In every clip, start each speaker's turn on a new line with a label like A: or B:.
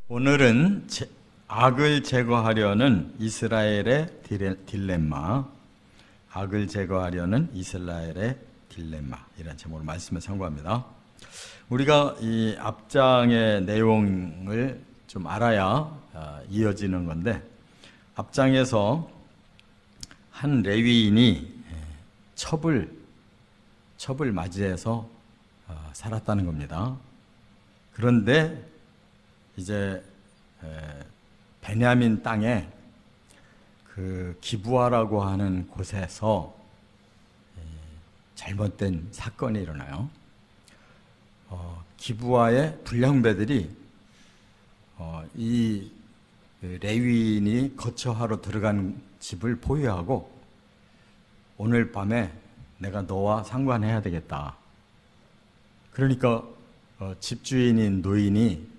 A: 오늘은 악을 제거하려는 이스라엘의 딜레마, 악을 제거하려는 이스라엘의 딜레마 이라는 제목으로 말씀을 참고합니다. 우리가 이 앞장의 내용을 좀 알아야 이어지는 건데, 앞장에서 한 레위인이 첩을 맞이해서 살았다는 겁니다. 그런데 이제 베냐민 땅에 그 기브아라고 하는 곳에서 잘못된 사건이 일어나요. 기브아의 불량배들이 이 레위인이 거처하러 들어간 집을 보유하고, 오늘 밤에 내가 너와 상관해야 되겠다. 그러니까 집주인인 노인이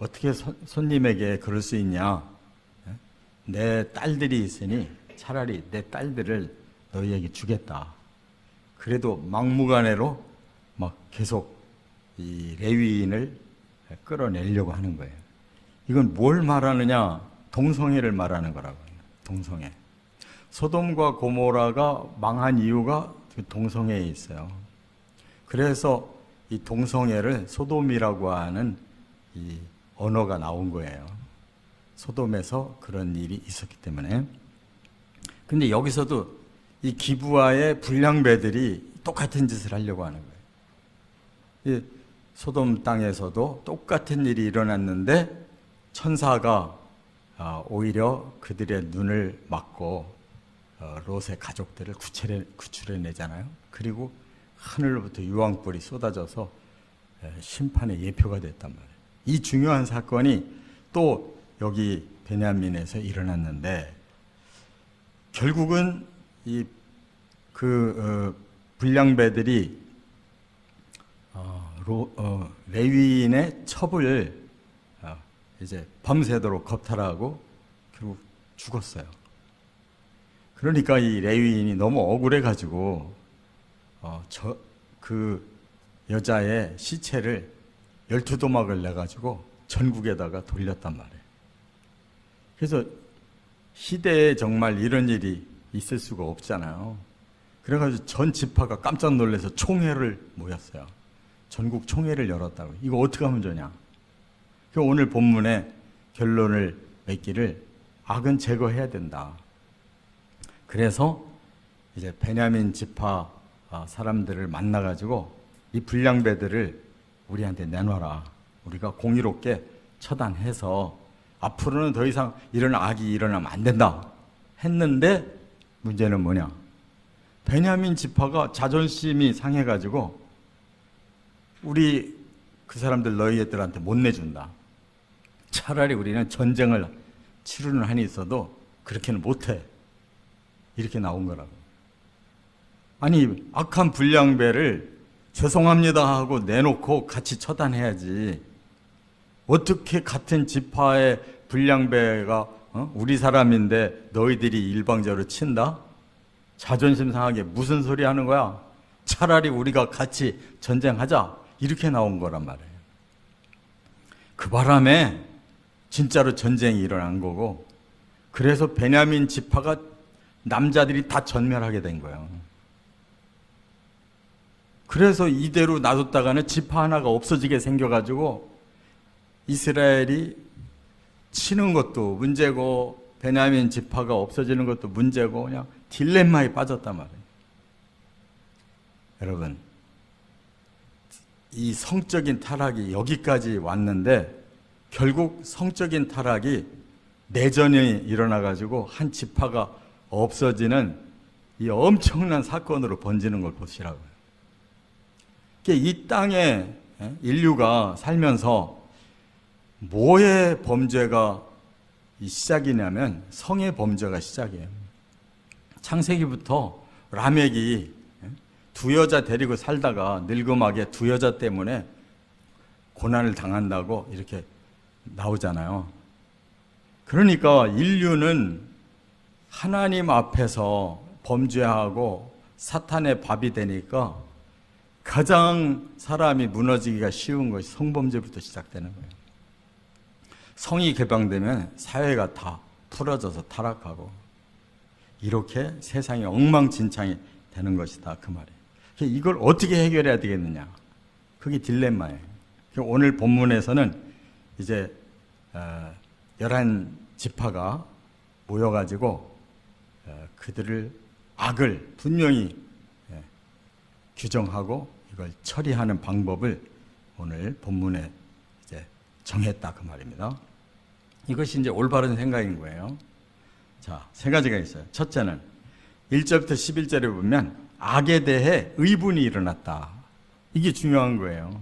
A: 어떻게 손님에게 그럴 수 있냐? 내 딸들이 있으니 차라리 내 딸들을 너희에게 주겠다. 그래도 막무가내로 막 계속 이 레위인을 끌어내려고 하는 거예요. 이건 뭘 말하느냐? 동성애를 말하는 거라고요. 동성애. 소돔과 고모라가 망한 이유가 동성애에 있어요. 그래서 이 동성애를 소돔이라고 하는 이 언어가 나온 거예요. 소돔에서 그런 일이 있었기 때문에. 근데 여기서도 이 기브아의 불량배들이 똑같은 짓을 하려고 하는 거예요. 이 소돔 땅에서도 똑같은 일이 일어났는데 천사가 오히려 그들의 눈을 막고 롯의 가족들을 구출해내잖아요. 그리고 하늘로부터 유황불이 쏟아져서 심판의 예표가 됐단 말이에요. 이 중요한 사건이 또 여기 베냐민에서 일어났는데, 결국은 이 불량배들이 레위인의 첩을 이제 밤새도록 겁탈하고 결국 죽었어요. 그러니까 이 레위인이 너무 억울해가지고 그 여자의 시체를 12도막을 내가지고 전국에다가 돌렸단 말이에요. 그래서 시대에 정말 이런 일이 있을 수가 없잖아요. 그래가지고 전 지파가 깜짝 놀라서 총회를 모였어요. 전국 총회를 열었다고. 이거 어떻게 하면 좋냐? 오늘 본문의 결론을 맺기를 악은 제거해야 된다. 그래서 이제 베냐민 지파 사람들을 만나가지고 이 불량배들을 우리한테 내놔라. 우리가 공의롭게 처단해서 앞으로는 더 이상 이런 악이 일어나면 안 된다 했는데, 문제는 뭐냐? 베냐민 지파가 자존심이 상해가지고 우리 그 사람들 너희들한테 못 내준다. 차라리 우리는 전쟁을 치르는 한이 있어도 그렇게는 못해. 이렇게 나온 거라고. 아니, 악한 불량배를 죄송합니다 하고 내놓고 같이 처단해야지. 어떻게 같은 지파의 불량배가 우리 사람인데 너희들이 일방적으로 친다? 자존심 상하게 무슨 소리 하는 거야? 차라리 우리가 같이 전쟁하자. 이렇게 나온 거란 말이에요. 그 바람에 진짜로 전쟁이 일어난 거고, 그래서 베냐민 지파가 남자들이 다 전멸하게 된 거예요. 그래서 이대로 놔뒀다가는 지파 하나가 없어지게 생겨가지고 이스라엘이 치는 것도 문제고 베냐민 지파가 없어지는 것도 문제고 그냥 딜레마에 빠졌단 말이에요. 여러분, 이 성적인 타락이 여기까지 왔는데, 결국 성적인 타락이 내전이 일어나가지고 한 지파가 없어지는 이 엄청난 사건으로 번지는 걸 보시라고요. 이 땅에 인류가 살면서 뭐의 범죄가 시작이냐면 성의 범죄가 시작이에요. 창세기부터 라멕이 두 여자 데리고 살다가 늙음하게 두 여자 때문에 고난을 당한다고 이렇게 나오잖아요. 그러니까 인류는 하나님 앞에서 범죄하고 사탄의 밥이 되니까 가장 사람이 무너지기가 쉬운 것이 성범죄부터 시작되는 거예요. 성이 개방되면 사회가 다 풀어져서 타락하고 이렇게 세상이 엉망진창이 되는 것이다 그 말이에요. 이걸 어떻게 해결해야 되겠느냐, 그게 딜레마예요. 오늘 본문에서는 이제 11지파가 모여가지고 그들을 악을 분명히 규정하고 이걸 처리하는 방법을 오늘 본문에 이제 정했다 그 말입니다. 이것이 이제 올바른 생각인 거예요. 자, 세 가지가 있어요. 첫째는 1절부터 11절에 보면 악에 대해 의분이 일어났다. 이게 중요한 거예요.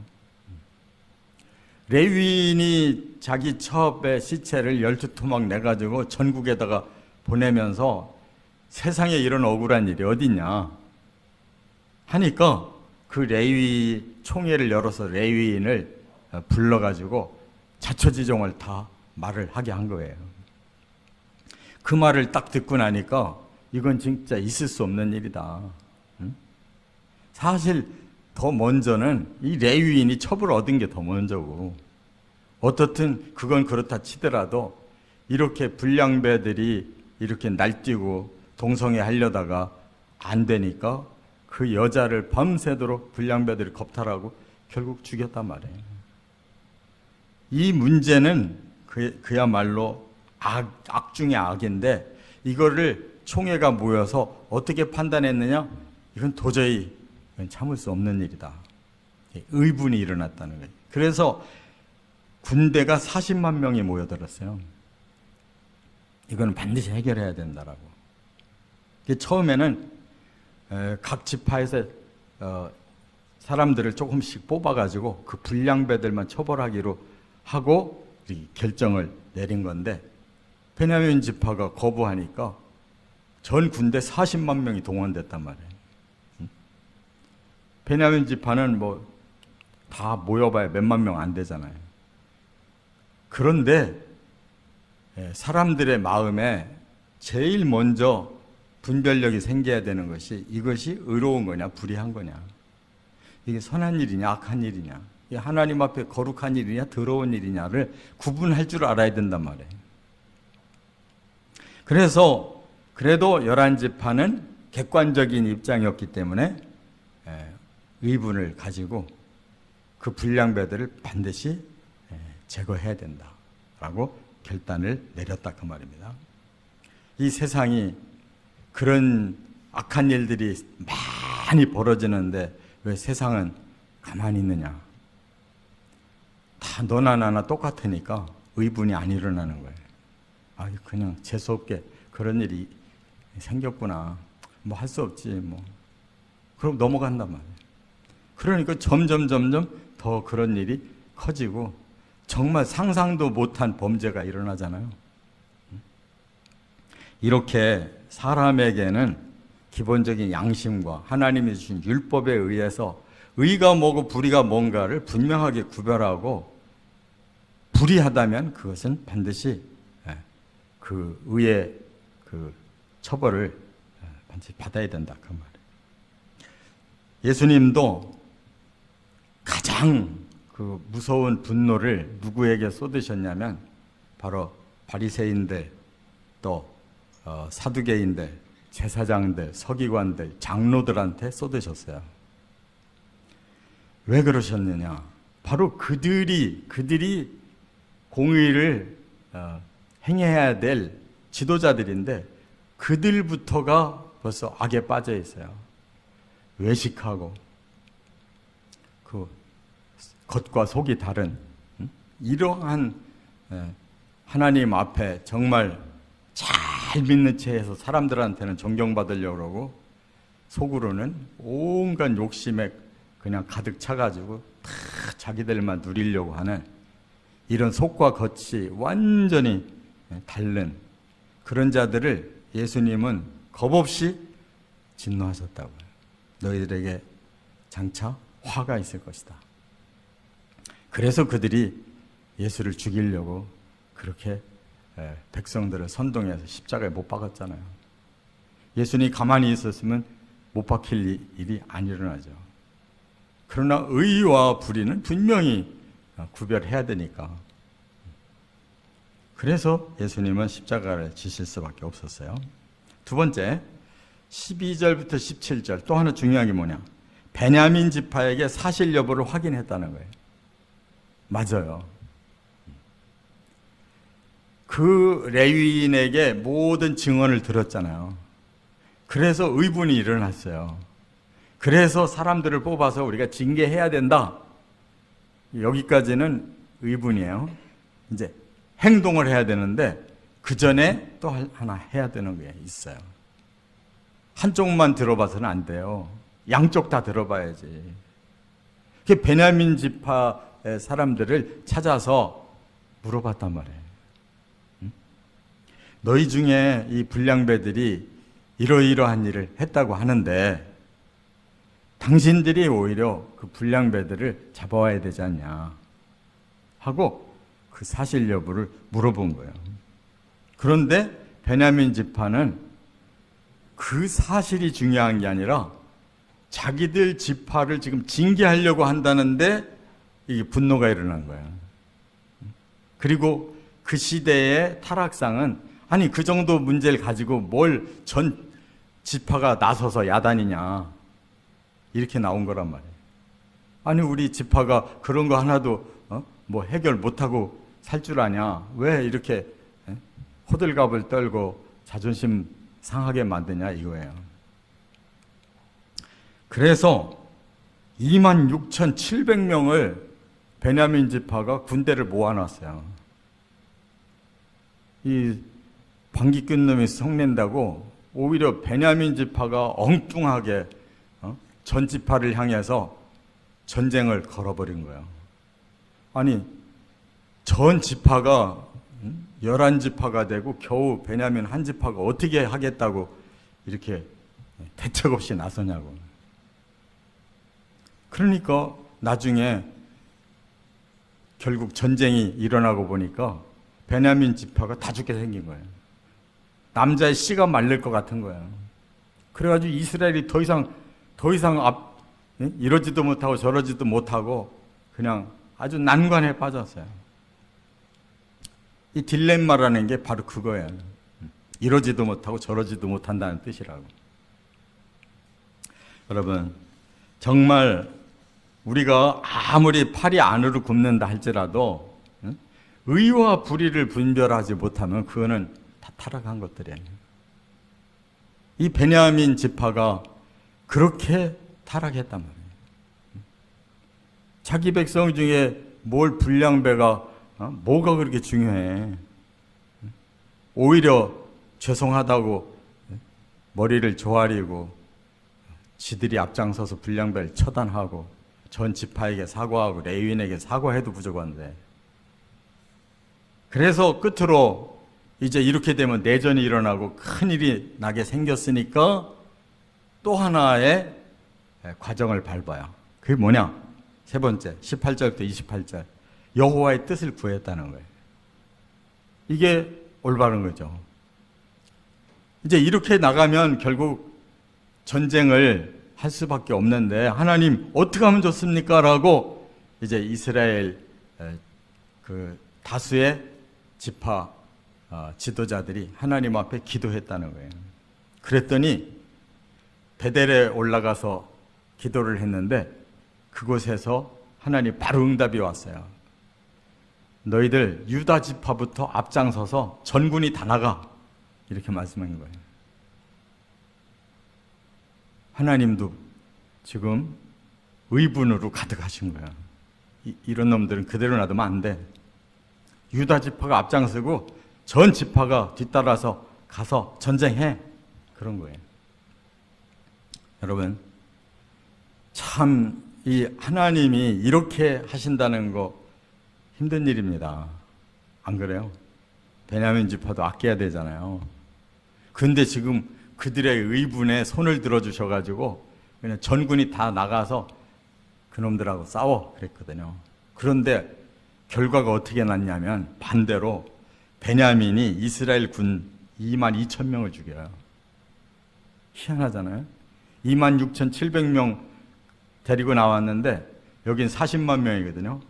A: 레위인이 자기 첩의 시체를 12토막 내가지고 전국에다가 보내면서 세상에 이런 억울한 일이 어딨냐 하니까 그 레위 총회를 열어서 레위인을 불러가지고 자초지종을 다 말을 하게 한 거예요. 그 말을 딱 듣고 나니까 이건 진짜 있을 수 없는 일이다. 사실 더 먼저는 이 레위인이 첩을 얻은 게 더 먼저고, 어떻든 그건 그렇다 치더라도 이렇게 불량배들이 이렇게 날뛰고 동성애 하려다가 안 되니까 그 여자를 밤새도록 불량배들이 겁탈하고 결국 죽였단 말이에요. 이 문제는 그야말로 악 중의 악인데, 이거를 총회가 모여서 어떻게 판단했느냐? 이건 도저히 참을 수 없는 일이다. 의분이 일어났다는 거예요. 그래서 군대가 40만 명이 모여들었어요. 이거는 반드시 해결해야 된다라고. 처음에는 각 지파에서 사람들을 조금씩 뽑아가지고 그 불량배들만 처벌하기로 하고 결정을 내린 건데, 베냐민 지파가 거부하니까 전 군대 40만 명이 동원됐단 말이에요. 베냐민 지파는 뭐 다 모여봐야 몇만 명 안 되잖아요. 그런데 사람들의 마음에 제일 먼저 분별력이 생겨야 되는 것이, 이것이 의로운 거냐 불의한 거냐, 이게 선한 일이냐 악한 일이냐, 이게 하나님 앞에 거룩한 일이냐 더러운 일이냐를 구분할 줄 알아야 된단 말이에요. 그래서 그래도 11지파는 객관적인 입장이었기 때문에 의분을 가지고 그 불량배들을 반드시 제거해야 된다라고 결단을 내렸다 그 말입니다. 이 세상이 그런 악한 일들이 많이 벌어지는데 왜 세상은 가만히 있느냐? 다 너나 나나 똑같으니까 의분이 안 일어나는 거예요. 아, 그냥 재수없게 그런 일이 생겼구나. 뭐 할 수 없지 뭐. 그럼 넘어간단 말이에요. 그러니까 점점 더 그런 일이 커지고 정말 상상도 못한 범죄가 일어나잖아요. 이렇게 사람에게는 기본적인 양심과 하나님이 주신 율법에 의해서 의가 뭐고 불의가 뭔가를 분명하게 구별하고, 불의하다면 그것은 반드시 그 의의 그 처벌을 반드시 받아야 된다 그 말이에요. 예수님도 가장 그 무서운 분노를 누구에게 쏟으셨냐면 바로 바리새인들, 또 사두개인들, 제사장들, 서기관들, 장로들한테 쏟으셨어요. 왜 그러셨느냐? 바로 그들이 공의를 행해야 될 지도자들인데 그들부터가 벌써 악에 빠져 있어요. 외식하고 그 겉과 속이 다른 이러한 하나님 앞에 정말 잘 믿는 체에서 사람들한테는 존경받으려고 그러고, 속으로는 온갖 욕심에 그냥 가득 차가지고 다 자기들만 누리려고 하는 이런 속과 겉이 완전히 다른 그런 자들을 예수님은 겁없이 진노하셨다고요. 너희들에게 장차 화가 있을 것이다. 그래서 그들이 예수를 죽이려고 그렇게 백성들을 선동해서 십자가에 못 박았잖아요. 예수님이 가만히 있었으면 못 박힐 일이 안 일어나죠. 그러나 의와 불의는 분명히 구별해야 되니까. 그래서 예수님은 십자가를 지실 수밖에 없었어요. 두 번째, 12절부터 17절 또 하나 중요한 게 뭐냐? 베냐민 지파에게 사실 여부를 확인했다는 거예요. 맞아요. 그 레위인에게 모든 증언을 들었잖아요. 그래서 의분이 일어났어요. 그래서 사람들을 뽑아서 우리가 징계해야 된다. 여기까지는 의분이에요. 이제 행동을 해야 되는데 그 전에 또 하나 해야 되는 게 있어요. 한쪽만 들어봐서는 안 돼요. 양쪽 다 들어봐야지. 그 베냐민 지파의 사람들을 찾아서 물어봤단 말이에요. 너희 중에 이 불량배들이 이러이러한 일을 했다고 하는데 당신들이 오히려 그 불량배들을 잡아와야 되지 않냐 하고 그 사실 여부를 물어본 거예요. 그런데 베냐민 지파는 그 사실이 중요한 게 아니라 자기들 지파를 지금 징계하려고 한다는데 이게 분노가 일어난 거예요. 그리고 그 시대의 타락상은 아니 그 정도 문제를 가지고 뭘 전 지파가 나서서 야단이냐 이렇게 나온 거란 말이에요. 아니 우리 지파가 그런 거 하나도 뭐 해결 못하고 살 줄 아냐? 왜 이렇게 호들갑을 떨고 자존심 상하게 만드냐 이거예요. 그래서 26,700명을 베냐민 지파가 군대를 모아놨어요. 이 방귀꾼 놈이 성낸다고 오히려 베냐민 지파가 엉뚱하게 전 지파를 향해서 전쟁을 걸어버린 거예요. 아니 전 지파가 11지파가 되고 겨우 베냐민 한 지파가 어떻게 하겠다고 이렇게 대책 없이 나서냐고. 그러니까 나중에 결국 전쟁이 일어나고 보니까 베냐민 지파가 다 죽게 생긴 거예요. 남자의 씨가 말릴 것 같은 거예요. 그래가지고 이스라엘이 더 이상 이러지도 못하고 저러지도 못하고 그냥 아주 난관에 빠졌어요. 이 딜레마라는 게 바로 그거예요. 이러지도 못하고 저러지도 못한다는 뜻이라고. 여러분, 정말 우리가 아무리 팔이 안으로 굽는다 할지라도 의와 불의를 분별하지 못하면 그거는 다 타락한 것들이에요. 이 베냐민 지파가 그렇게 타락했단 말이에요. 자기 백성 중에 뭘 불량배가 뭐가 그렇게 중요해. 오히려 죄송하다고 머리를 조아리고 지들이 앞장서서 불량배를 처단하고 전 지파에게 사과하고 레위인에게 사과해도 부족한데. 그래서 끝으로 이제 이렇게 되면 내전이 일어나고 큰일이 나게 생겼으니까 또 하나의 과정을 밟아요. 그게 뭐냐? 세 번째, 18절부터 28절. 여호와의 뜻을 구했다는 거예요. 이게 올바른 거죠. 이제 이렇게 나가면 결국 전쟁을 할 수밖에 없는데 하나님 어떻게 하면 좋습니까? 라고 이제 이스라엘 그 다수의 지파 지도자들이 하나님 앞에 기도했다는 거예요. 그랬더니 베델에 올라가서 기도를 했는데 그곳에서 하나님 바로 응답이 왔어요. 너희들 유다 지파부터 앞장서서 전군이 다 나가. 이렇게 말씀한 거예요. 하나님도 지금 의분으로 가득하신 거야. 이런 놈들은 그대로 놔두면 안 돼. 유다 지파가 앞장서고 전 지파가 뒤따라서 가서 전쟁해. 그런 거예요. 여러분, 참 이 하나님이 이렇게 하신다는 거 힘든 일입니다. 안 그래요? 베냐민 지파도 아껴야 되잖아요. 근데 지금 그들의 의분에 손을 들어주셔가지고 그냥 전군이 다 나가서 그놈들하고 싸워 그랬거든요. 그런데 결과가 어떻게 났냐면 반대로 베냐민이 이스라엘 군 22,000명을 죽여요. 희한하잖아요. 26,700명 데리고 나왔는데 여긴 40만 명이거든요.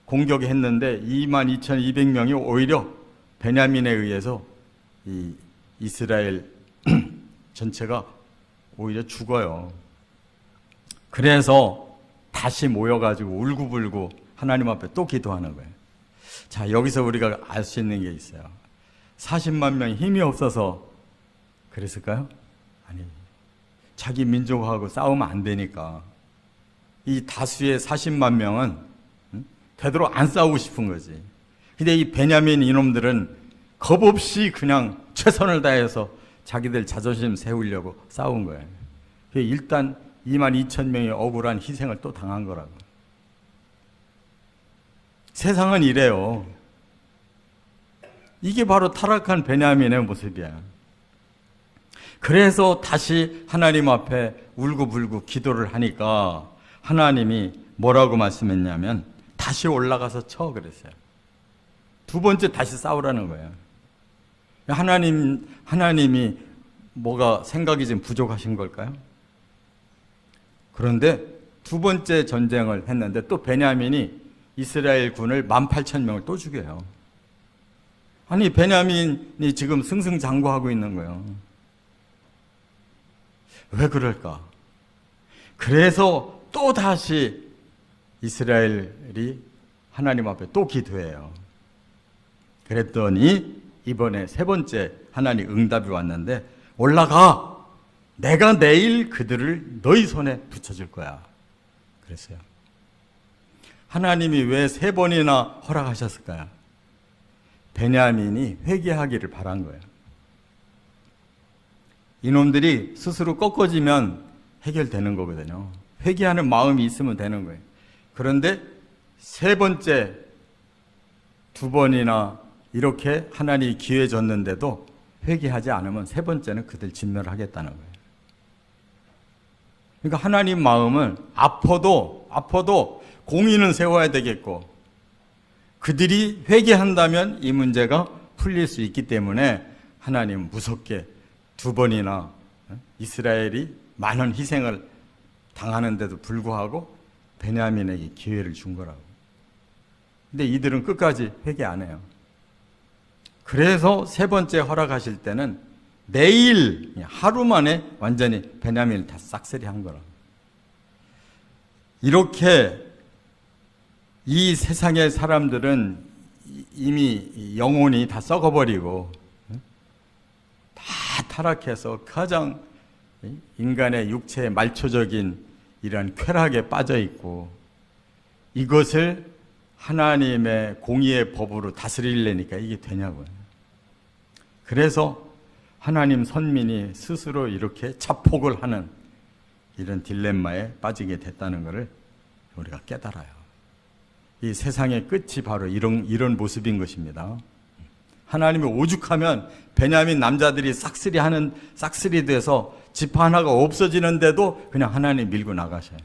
A: 공격했는데 22,200명이 오히려 베냐민에 의해서 이 이스라엘 전체가 오히려 죽어요. 그래서 다시 모여가지고 울고불고 하나님 앞에 또 기도하는 거예요. 자, 여기서 우리가 알 수 있는 게 있어요. 40만 명 힘이 없어서 그랬을까요? 아니, 자기 민족하고 싸우면 안 되니까 이 다수의 40만 명은 되도록 안 싸우고 싶은 거지. 근데 이 베냐민 이놈들은 겁없이 그냥 최선을 다해서 자기들 자존심 세우려고 싸운 거예요. 일단 2만 2천 명의 억울한 희생을 또 당한 거라고. 세상은 이래요. 이게 바로 타락한 베냐민의 모습이야. 그래서 다시 하나님 앞에 울고불고 기도를 하니까 하나님이 뭐라고 말씀했냐면 다시 올라가서 쳐 그랬어요. 두 번째 다시 싸우라는 거예요. 하나님이 뭐가 생각이 좀 부족하신 걸까요? 그런데 두 번째 전쟁을 했는데 또 베냐민이 이스라엘 군을 18,000명을 또 죽여요. 아니, 베냐민이 지금 승승장구하고 있는 거예요. 왜 그럴까? 그래서 또 다시 이스라엘이 하나님 앞에 또 기도해요. 그랬더니 이번에 세 번째 하나님 응답이 왔는데 올라가! 내가 내일 그들을 너희 손에 붙여줄 거야. 그랬어요. 하나님이 왜 세 번이나 허락하셨을까요? 베냐민이 회개하기를 바란 거예요. 이놈들이 스스로 꺾어지면 해결되는 거거든요. 회개하는 마음이 있으면 되는 거예요. 그런데 세 번째, 두 번이나 이렇게 하나님이 기회 줬는데도 회개하지 않으면 세 번째는 그들 진멸하겠다는 거예요. 그러니까 하나님 마음은 아파도 공의는 세워야 되겠고 그들이 회개한다면 이 문제가 풀릴 수 있기 때문에 하나님 무섭게 두 번이나 이스라엘이 많은 희생을 당하는데도 불구하고 베냐민에게 기회를 준 거라고. 근데 이들은 끝까지 회개 안 해요. 그래서 세 번째 허락하실 때는 내일 하루 만에 완전히 베냐민을 다 싹쓸이 한 거라고. 이렇게 이 세상의 사람들은 이미 영혼이 다 썩어버리고 다 타락해서 가장 인간의 육체의 말초적인 이런 쾌락에 빠져 있고 이것을 하나님의 공의의 법으로 다스리려니까 이게 되냐고요. 그래서 하나님 선민이 스스로 이렇게 자폭을 하는 이런 딜레마에 빠지게 됐다는 것을 우리가 깨달아요. 이 세상의 끝이 바로 이런 모습인 것입니다. 하나님이 오죽하면 베냐민 남자들이 싹쓸이 돼서 지파 하나가 없어지는데도 그냥 하나님 밀고 나가셔요.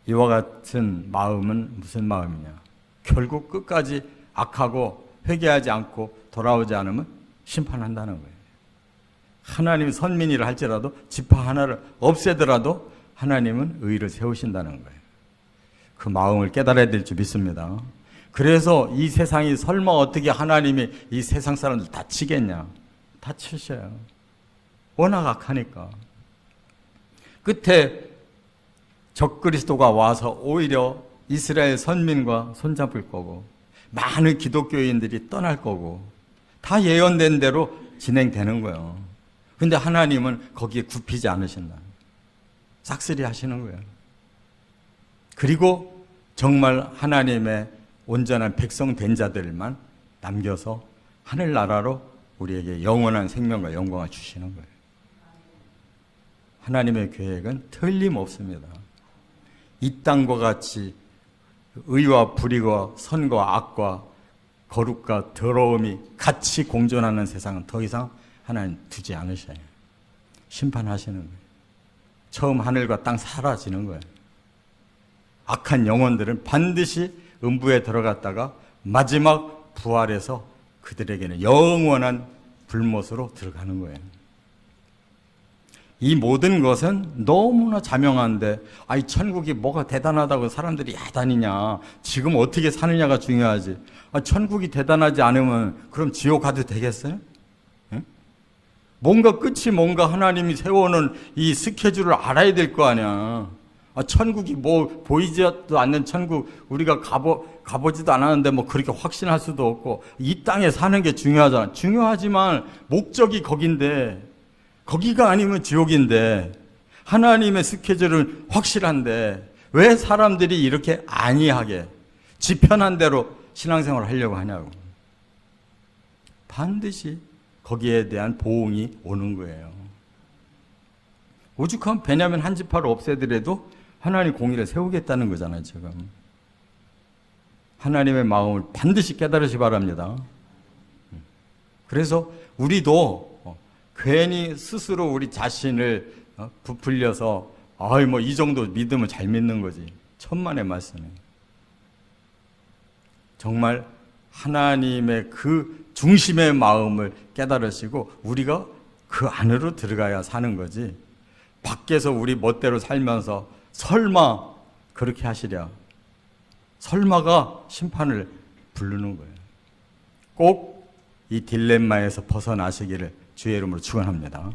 A: 이와 같은 마음은 무슨 마음이냐? 결국 끝까지 악하고 회개하지 않고 돌아오지 않으면 심판한다는 거예요. 하나님이 선민이라 할지라도 지파 하나를 없애더라도 하나님은 의를 세우신다는 거예요. 그 마음을 깨달아야 될 줄 믿습니다. 그래서 이 세상이 설마 어떻게 하나님이 이 세상 사람들 다 치겠냐? 다 치셔요. 워낙 악하니까. 끝에 적그리스도가 와서 오히려 이스라엘 선민과 손잡을 거고 많은 기독교인들이 떠날 거고 다 예언된 대로 진행되는 거예요. 근데 하나님은 거기에 굽히지 않으신다. 싹쓸이 하시는 거예요. 그리고 정말 하나님의 온전한 백성 된 자들만 남겨서 하늘나라로 우리에게 영원한 생명과 영광을 주시는 거예요. 하나님의 계획은 틀림없습니다. 이 땅과 같이 의와 불의와 선과 악과 거룩과 더러움이 같이 공존하는 세상은 더 이상 하나님 두지 않으셔요. 심판하시는 거예요. 처음 하늘과 땅 사라지는 거예요. 악한 영혼들은 반드시 음부에 들어갔다가 마지막 부활해서 그들에게는 영원한 불못으로 들어가는 거예요. 이 모든 것은 너무나 자명한데, 아이 천국이 뭐가 대단하다고 사람들이 야단이냐, 지금 어떻게 사느냐가 중요하지. 천국이 대단하지 않으면 그럼 지옥 가도 되겠어요? 예? 뭔가 끝이 뭔가 하나님이 세워놓은 이 스케줄을 알아야 될 거 아니야. 천국이 뭐 보이지도 않는 천국, 우리가 가보지도 않았는데 뭐 그렇게 확신할 수도 없고, 이 땅에 사는 게 중요하잖아. 중요하지만 목적이 거긴데, 거기가 아니면 지옥인데, 하나님의 스케줄은 확실한데 왜 사람들이 이렇게 안이하게 지편한 대로 신앙생활을 하려고 하냐고. 반드시 거기에 대한 보응이 오는 거예요. 오죽하면 베냐민 한 지파를 없애더라도 하나님 공의를 세우겠다는 거잖아요, 지금. 하나님의 마음을 반드시 깨달으시 바랍니다. 그래서 우리도 괜히 스스로 우리 자신을 부풀려서 뭐 이 정도 믿으면 잘 믿는 거지. 천만의 말씀이에요. 정말 하나님의 그 중심의 마음을 깨달으시고 우리가 그 안으로 들어가야 사는 거지. 밖에서 우리 멋대로 살면서 설마 그렇게 하시랴. 설마가 심판을 부르는 거예요. 꼭 이 딜레마에서 벗어나시기를 주의 이름으로 축원합니다.